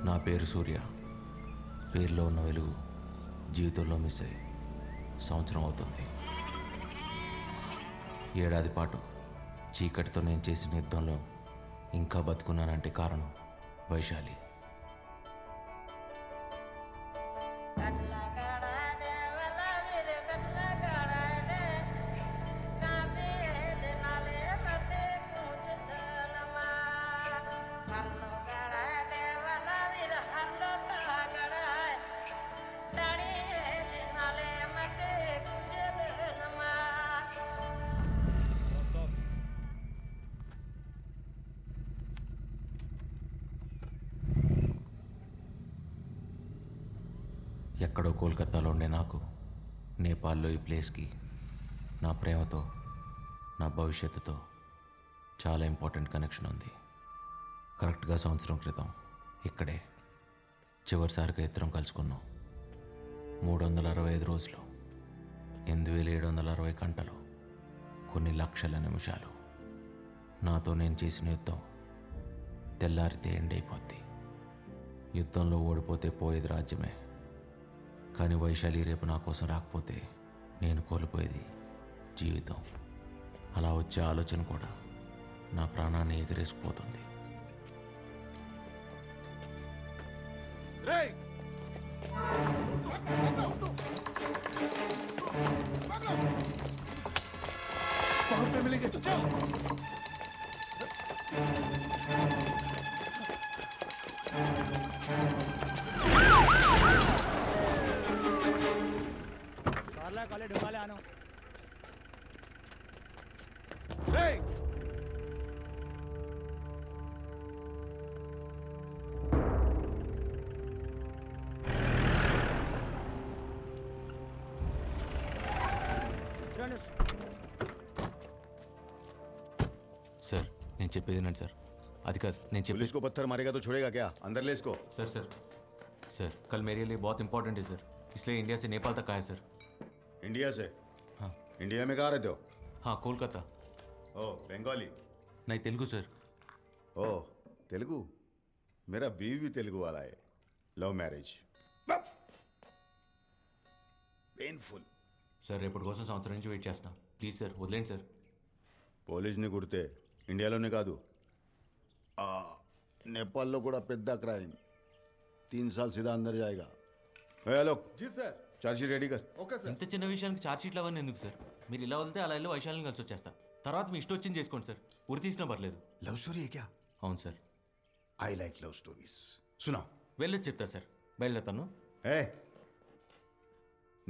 నా పేరు సూర్య. పేరులో ఉన్న వెలుగు జీవితంలో మిస్ అయ్యి సంవత్సరం అవుతుంది. ఏడాది పాటు చీకటితో నేను చేసిన యుద్ధంలో ఇంకా బతుకున్నానంటే కారణం వైశాలి. ఎక్కడో కోల్కతాలో ఉండే నాకు నేపాల్లో ఈ ప్లేస్కి నా ప్రేమతో, నా భవిష్యత్తుతో చాలా ఇంపార్టెంట్ కనెక్షన్ ఉంది. కరెక్ట్గా సంవత్సరం క్రితం ఇక్కడే చివరిసారిగా ఇద్దరం కలుసుకున్నాం. 365 రోజులు, 8760 గంటలు, కొన్ని లక్షల నిమిషాలు. నాతో నేను చేసిన యుద్ధం తెల్లారితే ఎండ్ అయిపోద్ది. యుద్ధంలో ఓడిపోతే పోయేది రాజ్యమే, కానీ వైశాలి రేపు నా కోసం రాకపోతే నేను కోల్పోయేది జీవితం. అలా వచ్చే ఆలోచన కూడా నా ప్రాణాన్ని ఎగరేసుకుపోతుంది. सर నేను చెప్పేది వినండి సార్. అది కాదు నేను చెప్పేది. पुलिस को पत्थर मारेगा तो छोड़ेगा क्या? अंदर ले इसको। सर सर सर कल मेरे लिए बहुत इंपॉर्टेंट है सर, इसलिए इंडिया से नेपाल तक आया सर. इंडिया से? हाँ. इंडिया में कहाँ रहते हो? हाँ कोलकाता. ओह बंगाली? नहीं तेलुगु सर. ओह तेलुगु? मेरा बीवी भी तेलुगु वाला है. Love marriage. पेनफुल. సార్ రేపటి కోసం సంవత్సరం నుంచి వెయిట్ చేస్తున్నా. ప్లీజ్ సార్ వదిలేండి సార్. పోలీస్ని కుడితే ఇండియాలోనే కాదు నేపాల్లో కూడా పెద్ద క్రైమ్. 3 साल सीधा अंदर जाएगा. हेलो जी सर. चार्जशीट रेडी कर. Okay sir. ఇంత చిన్న విషయానికి ఛార్జ్ షీట్లు అవన్నీ ఎందుకు సార్? మీరు ఇలా వెళ్తే అలా వెళ్ళి వైశాలిని కలిసి వచ్చేస్తా. తర్వాత మీ ఇష్టం వచ్చింది చేసుకోండి సార్. ఉరి తీసినా పర్లేదు. लव स्टोरी है क्या? అవును sir. I like love stories. सुना వెళ్ళొచ్చు చెప్తా సార్. బయలుదేరుతాను. ఏ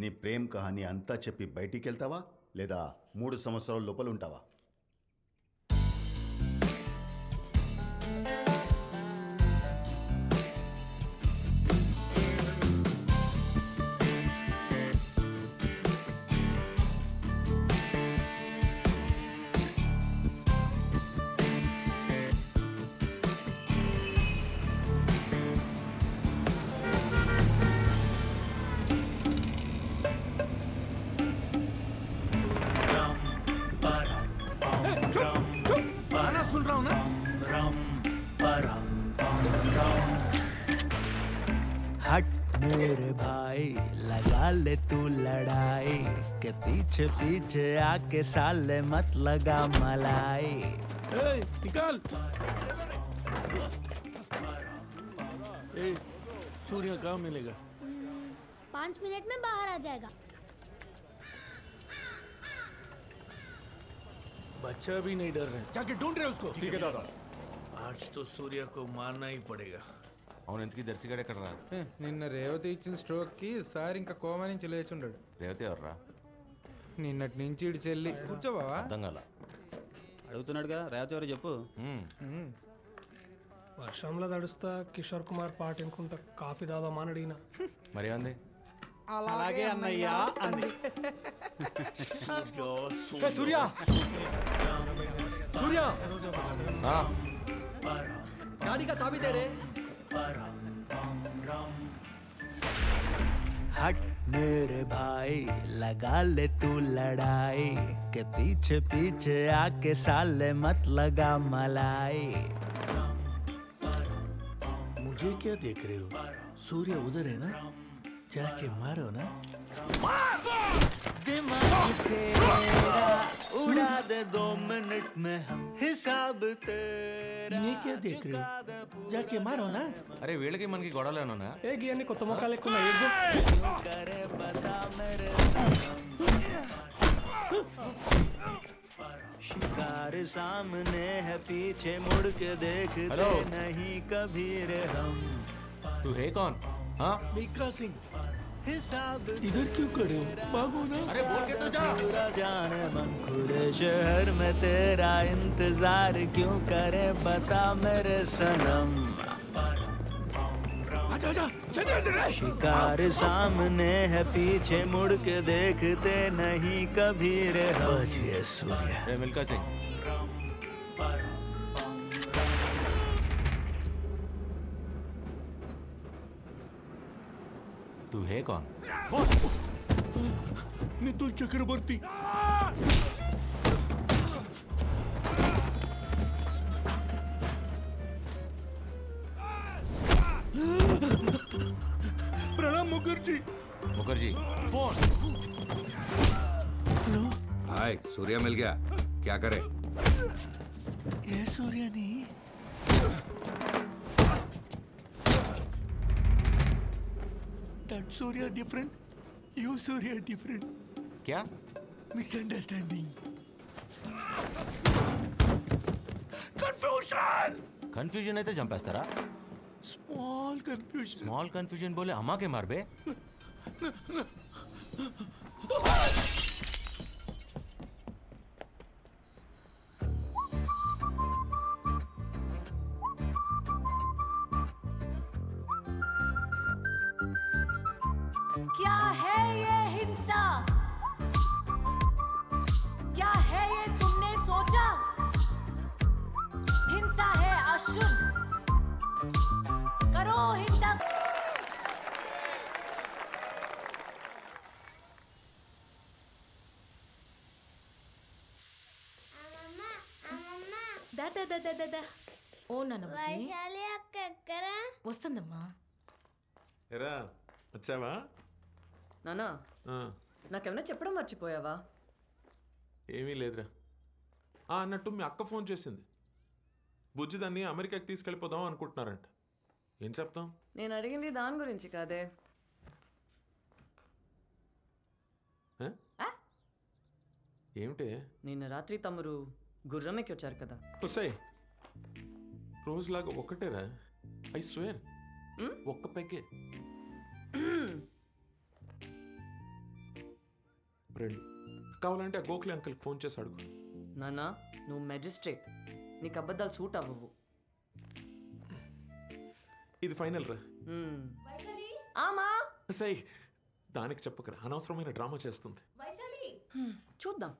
నీ ప్రేమ్ కహాని అంతా చెప్పి బయటికి వెళ్తావా లేదా 3 సంవత్సరాల లోపల ఉంటావా? हट मेरे भाई लगा ले तू लड़ाई के पीछे पीछे आके साले मत लगा मलाई. निकाल. सूर्य कहाँ मिलेगा? 5 मिनट में बाहर आ जाएगा. बच्चा भी नहीं डर रहे. जाके ढूंढ रहे उसको. ठीक है दादा. आज तो सूर्य को मारना ही पड़ेगा. అవును ఎందుకు దర్శిగాడు ఎక్కడ రా? నిన్న రేవతి ఇచ్చిన స్ట్రోక్కి సార్ ఇంకా కోమా నుంచి లేచుండాడు. రేవతి ఎవర్రా? నిన్నటి నుంచి ఇటు చెల్లి. కూర్చోబావా? అర్థం కాల. అడుగుతున్నాడుగా రేవతి ఎవరు చెప్పు. వర్షంలో తడుస్తా కిషోర్ కుమార్ పాట అనుకుంటా కాఫీ తాదామా అని అడిగిన. మరి అంది అలాగే అన్నయ్య అంది. సూర్య సూర్య गाड़ी का चाबी दे रे. हट मेरे भाई लगा ले तू लड़ाई के पीछे पीछे आके साले मत लगा मलाई. मुझे क्या देख रहे हो? सूर्य उधर है ना, जाके मारो ना। दिमाग तेरा उड़ा दे 2 मिनट में हम हिसाब तेरा इन्हें क्या देख रहे हो? जाके मारो ना। అరే వీళ్ళకి మనకి గొడవలేనా? ఏ గీ కొత్త మొక్కలు ఎక్కువ ఏడు क्यों करे बता मेरे शिकार सामने है पीछे मुड़ के देखते हेलो। नहीं कभी रे हम तू है कौन? हाँ मिल्खा सिंह हिसाब इधर क्यों खड़े हो? भागो ना। अरे बोल के तो जा। पूरा जाने मन खुले शहर में तेरा इंतजार क्यों करे बता मेरे सनम आजा आजा जल्दी जल्दी। शिकार सामने है पीछे मुड़ के देखते नहीं कभी रे हम सूर्य రే మిల్కా సింగ్, तू है कौन? मिथुन चक्रवर्ती। प्रणाम मुखर्जी। मुखर्जी फोन। हाय, सूर्या मिल गया। क्या करे? ये सूर्य नहीं। That Surya different, you Surya different. क्या? Misunderstanding. Confusion. కన్ఫ్యూజన్ అయితే చంపేస్తారా? Small confusion. స్మాల్ కన్ఫ్యూజన్ బోలే అమ్మాకే మారబే. क्या है ये हिंसा? क्या है ये तुमने सोचा? हिंसा है अशुद्ध, करो हिंसा। దా ఓ నాన్న వైశాలి అక్క ఎక్కరా? వస్తుందమ్మా. ఎరా వచ్చావా? నానా నాకేమైనా చెప్పడం మర్చిపోయావా? ఏమీ లేదురా. అన్నట్టు మీ అక్క ఫోన్ చేసింది. బుజ్జి దాన్ని అమెరికాకి తీసుకెళ్ళిపోదాం అనుకుంటున్నారంట. ఏం చెప్తాం? నేను అడిగింది దాని గురించి కాదే. ఏమిటే? నిన్న రాత్రి తమరు గుర్రం ఎక్కి వచ్చారు కదా. వస్తాయి రోజులాగా ఒక్కటేరా. ఐ స్వేర్ ఒక్క పెగ్గే. రెండు కావాలంటే ఆ గోఖలే అంకుల్కి ఫోన్ చేసి అడుగు. నానా నువ్వు మెజిస్ట్రేట్, నీకు అబద్ధాలు సూట్ అవ్వవు. ఇది ఫైనల్ రా. ఆమా సై దానికి చెప్పకరా, అనవసరమైన డ్రామా చేస్తుంది. చూద్దాం.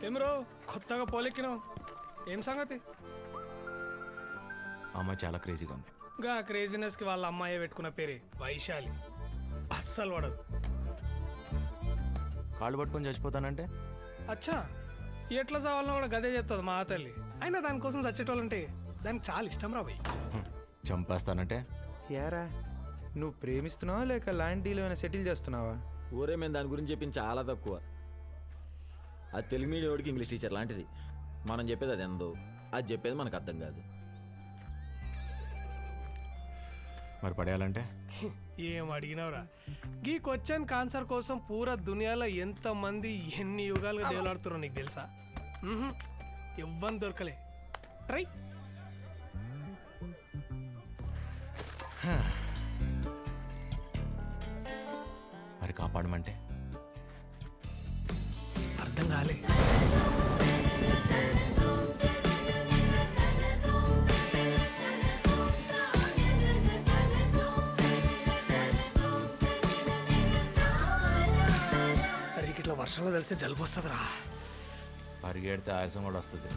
ఏమరో కొత్తగా పోలెక్కినావు, ఏం సంగతి? అమ్మాయి చాలా క్రేజీగా ఉంది. గా క్రేజీనెస్కి వాళ్ళ అమ్మాయి పెట్టుకున్న పేరే వైశాలి. అస్సలు పడదు. కాళ్ళు పట్టుకొని చచ్చిపోతానంటే అచ్చా ఎట్లా చావాలన్నా కూడా గదే చెప్తుంది మా తల్లి. అయినా దానికోసం చచ్చేటోళ్ళంటే దానికి చాలా ఇష్టం రా భయ్. చంపేస్తానంటే యారా నువ్వు ప్రేమిస్తున్నావా లేక ల్యాండ్ డీల్ ఏమైనా సెటిల్ చేస్తున్నావా? ఊరే మేము దాని గురించి చెప్పింది చాలా తక్కువ. అది తెలుగు మీడియం వాడికి ఇంగ్లీష్ టీచర్ లాంటిది. మనం చెప్పేది అది ఎందో, అది చెప్పేది మనకు అర్థం కాదు. మరి పడేయాలంటే ఏం అడిగినవరా? గీ క్వశ్చన్ ఆన్సర్ కోసం పూరా దునియాలో ఎంతమంది ఎన్ని యుగాలుగా దేవులాడుతున్నారో నీకు తెలుసా? ఎవ్వని దొరకలే. ట్రై. మరి కాపాడమంటే అర్థం కాలే. ఇట్లా వర్షంలో తెలిస్తే జలుబు వస్తుందిరా. పరిగెడితే ఆయాసం కూడా వస్తుంది.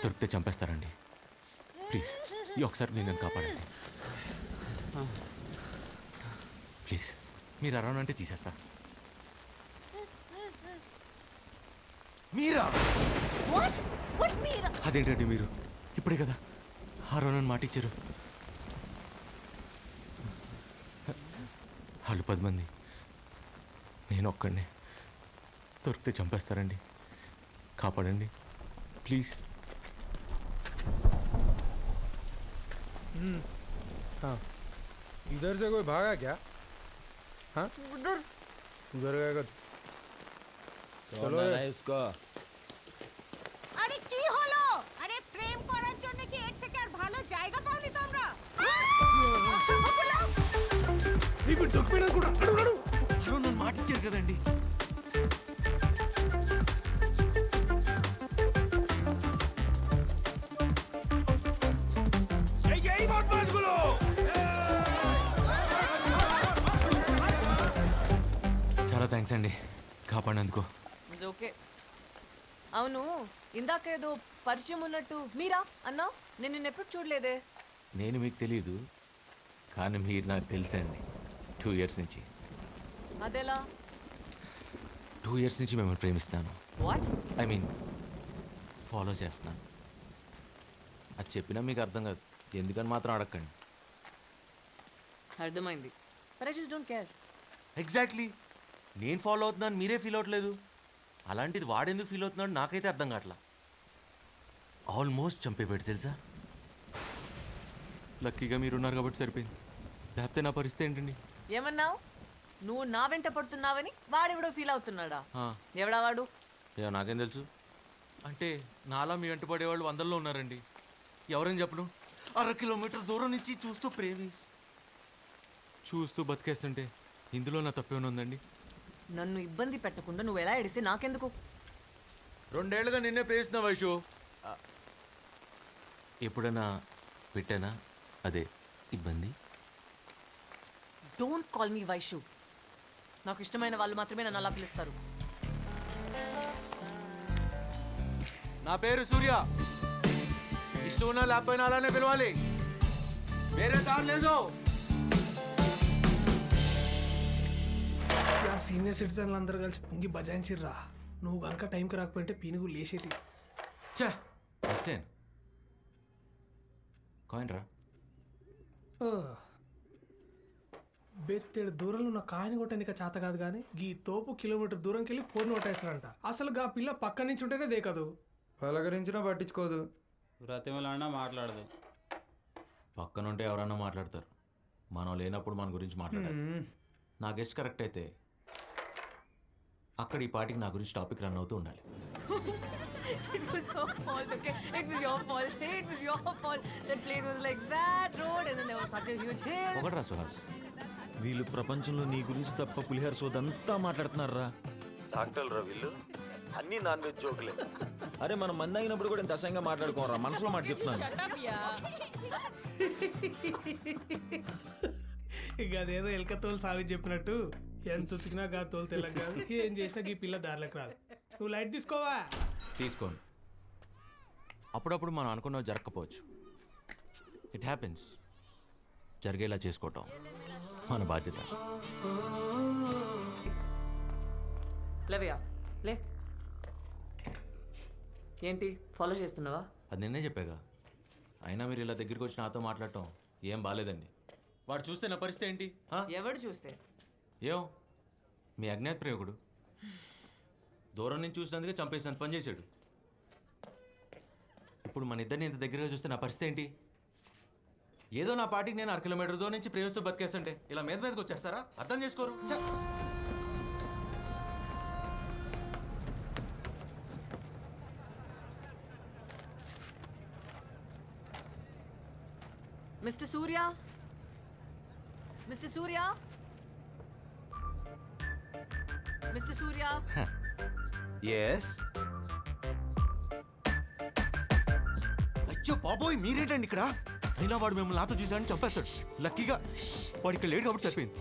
దొరికితే చంపేస్తారండి. ప్లీజ్ ఈ ఒకసారి నేను కాపాడండి. ప్లీజ్ మీరు అరవనంటే తీసేస్తా. మీరా? అదేంటండి మీరు ఇప్పుడే కదా అరవనని మాట ఇచ్చారు. వాళ్ళు 10 మంది, నేను ఒక్కడిని. దొరికితే చంపేస్తారండి. కాపాడండి ప్లీజ్. हाँ, इधर से कोई भागा क्या? हाँ उधर गएगा। चलो इसको। আরে কি হলো? আরে প্রেম করার জন্য কি এর থেকে আর ভালো জায়গা পাওনি তোমরা? ఇప్పుడు దొక్కిపోయినా కూడా అడుగు అడుగు. నన్ను మాట ఇచ్చారు కదండి. చాలా థ్యాంక్స్ అండి కాపాడినందుకు. ఓకే. అవును, ఇందాకేదో పరిచయం ఉన్నట్టు మీరా అన్నా? నేను నిన్న ఎప్పుడు చూడలేదే. నేను మీకు తెలియదు కానీ మీరు నాకు తెలుసండి. 2 years నుంచి. అదెలా? 2 years నుంచి మిమ్మల్ని ప్రేమిస్తాను. వాట్? ఐ మీన్ ఫాలో చేస్తున్నాను. అది చెప్పినా మీకు అర్థం కాదు, ఎందుకని మాత్రం అడగండి. అర్థమైంది. But I just don't care. Exactly. నేను ఫాలో అవుతున్నాను మీరే ఫీల్ అవ్వట్లేదు. అలాంటిది వాడెందుకు ఫీల్ అవుతున్నాడు నాకైతే అర్థం కావట్లా. ఆల్మోస్ట్ చంపేపెట్టి తెలుసా. లక్కీగా మీరున్నారు కాబట్టి సరిపోయింది, లేకపోతే నా పరిస్థితి ఏంటండి? ఏమన్నావు? నువ్వు నా వెంట పడుతున్నావని వాడెవడో ఫీల్ అవుతున్నాడా? ఎవడా వాడు? నాకేం తెలుసు. అంటే నాలా మీ వెంట పడేవాళ్ళు 100లో ఉన్నారండి. ఎవరని చెప్పను? 1/2 కిలోమీటర్ దూరం నుంచి చూస్తూ బతికేస్తుంటే ఇందులో నా తప్పేమైనా ఉందండి? నన్ను ఇబ్బంది పెట్టకుండా నువ్వు ఎలా ఎడితే నాకెందుకు? 2 ఏళ్ళుగా నిన్నే ప్రేమిస్తున్నా వైషు. ఎప్పుడైనా పెట్టానా అదే ఇబ్బంది? Don't call me Vaishu. నాకు ఇష్టమైన వాళ్ళు మాత్రమే నన్ను అలా పిలుస్తారు. నా పేరు సూర్య. ఇష్టం ఉన్నా లేకపోయినా అలానే పిలవాలి, వేరే దారి లేదు. సీనియర్ సిటిజన్లు అందరూ కలిసి పొంగి బజాయించిర్రా. నువ్వు కనుక టైంకి రాకపోయింటే పీనుగు లేచేటి. కాయిన్ రా. బెత్తేడు దూరంలో ఉన్న కాయని కొట్టనిక చేత కాదు కానీ గీ తోపు కిలోమీటర్ దూరంకి వెళ్ళి ఫోన్ కొట్టేస్తారంట. అసలు గా పిల్ల పక్క నుంచి ఉంటేనే దేకదు, పలకరించినా పట్టించుకోదు, బ్రతిమలాడినా మాట్లాడదు. పక్కనుంటే ఎవరన్నా మాట్లాడతారు, మనం లేనప్పుడు మన గురించి మాట్లాడారు. నా గెస్ట్ కరెక్ట్ అయితే అక్కడ ఈ పాటికి నా గురించి టాపిక్ రన్ అవుతూ ఉండాలి. It was your fault, okay? It was your fault. Hey, it was your fault. That place was like that road and then there was such a huge hill. ఒకటి సుహాస్, వీళ్ళు ప్రపంచంలో నీ గురించి తప్ప పులిహార సోదంతా మాట్లాడుతున్నారా? డాక్టర్లు రా వీళ్ళు, అన్ని నాన్ వెజ్ జోకులే. అరే మనం మంది అయినప్పుడు కూడా ఇంత అసహ్యంగా మాట్లాడుకోరా, మనసులో మాట చెప్తున్నాను. ఇక అదేదో ఎలక తోలు సావి చెప్పినట్టు ఎంత ఉతికినా గా తోలు తెల్లగా ఏం చేసినా ఈ పిల్ల దారిలోకి రాదు. నువ్వు లైట్ తీసుకోవా? తీసుకోండి. అప్పుడప్పుడు మనం అనుకున్నవి జరగకపోవచ్చు. It happens. జరిగేలా చేసుకోవటం మన బాధ్యత. లేవయ్యా లే. ఏంటి ఫాలో చేస్తున్నావా? అది నిన్నే చెప్పాగా. అయినా మీరు ఇలా దగ్గరికి వచ్చి నాతో మాట్లాడటం ఏం బాలేదండి. వాడు చూస్తే నా పరిస్థితి ఏంటి? ఎవడు చూస్తే? ఏం మీ అజ్ఞాత ప్రేమికుడు దూరం నుంచి చూసినందుకే చంపేసినంత పని చేశాడు. ఇప్పుడు మన ఇద్దరిని ఇంత దగ్గరగా చూస్తే నా పరిస్థితి ఏంటి? ఏదో నా పార్టీకి నేను 1 కిలోమీటర్ దూరం నుంచి ప్రేమిస్తూ బతికేస్తుంటే ఇలా మీదకి వచ్చేస్తారా? అర్థం చేసుకోరు. మిస్టర్ సూర్య, మిస్టర్ సూర్య, మిస్టర్ సూర్య. ఎస్. అయ్యో బాబోయ్, మీరేంటండి ఇక్కడ? అయినా వాడు మిమ్మల్ని నాతో చూసాడని చంపేస్తాడు. లక్కీగా వాడు ఇక్కడ లేడు కాబట్టి సరిపోయింది.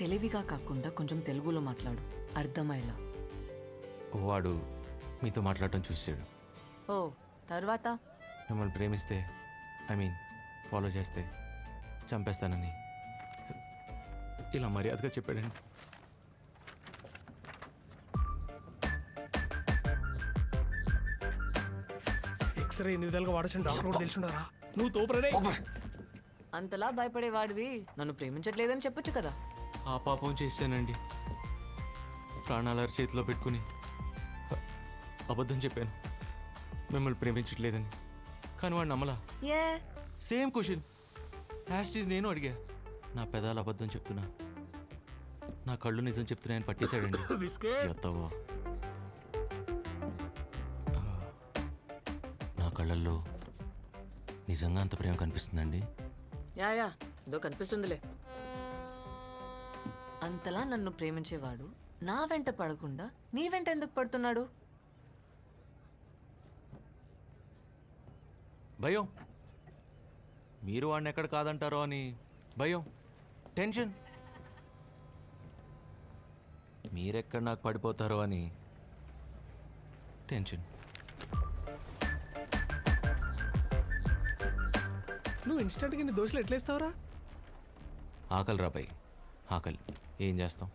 తెలివిగా కాకుండా కొంచెం తెలుగులో మాట్లాడు, అర్థమయ్యేలా. వాడు మీతో మాట్లాడటం చూసాడు. ఓ తర్వాత? మిమ్మల్ని ప్రేమిస్తే ఫాలో చేస్తే చంపేస్తానని ఇలా మర్యాదగా చెప్పాడండి. ఎక్స్రే ఎన్ని విధాలుగా వాడచ్చు డాక్టర్ కూడా తెలిసిండారా? నువ్వు తోపరే. అంతలా భయపడేవాడివి నన్ను ప్రేమించట్లేదని చెప్పొచ్చు కదా. ఆ పాపం చేశానండి. ప్రాణాల చేతిలో పెట్టుకుని అబద్ధం చెప్పాను మిమ్మల్ని ప్రేమించట్లేదని. కానీ వాడు నమ్మలా. సేమ్ క్వశ్చన్ హ్యాష్టీజ్ నేను అడిగా. నా పెదాలు అబద్ధం చెప్తున్నా, నా కళ్ళు నిజం చెప్తున్నాయని పట్టేశాడండి. ఎత్తవో నా కళ్ళల్లో నిజంగా అంత ప్రేమ కనిపిస్తుందండి? యా ఏదో కనిపిస్తుందిలే. అంతలా నన్ను ప్రేమించేవాడు నా వెంట పడకుండా నీ వెంట ఎందుకు పడుతున్నాడు? భయం. మీరు వాడిని ఎక్కడ కాదంటారో అని భయం, టెన్షన్. మీరెక్కడ నాకు పడిపోతారో అని టెన్షన్. నువ్వు ఇన్స్టెంట్గా నీ దోశలు ఎట్లేస్తావురా? ఆకలి రాబాయి, ఆకలి. ఏం చేస్తాం?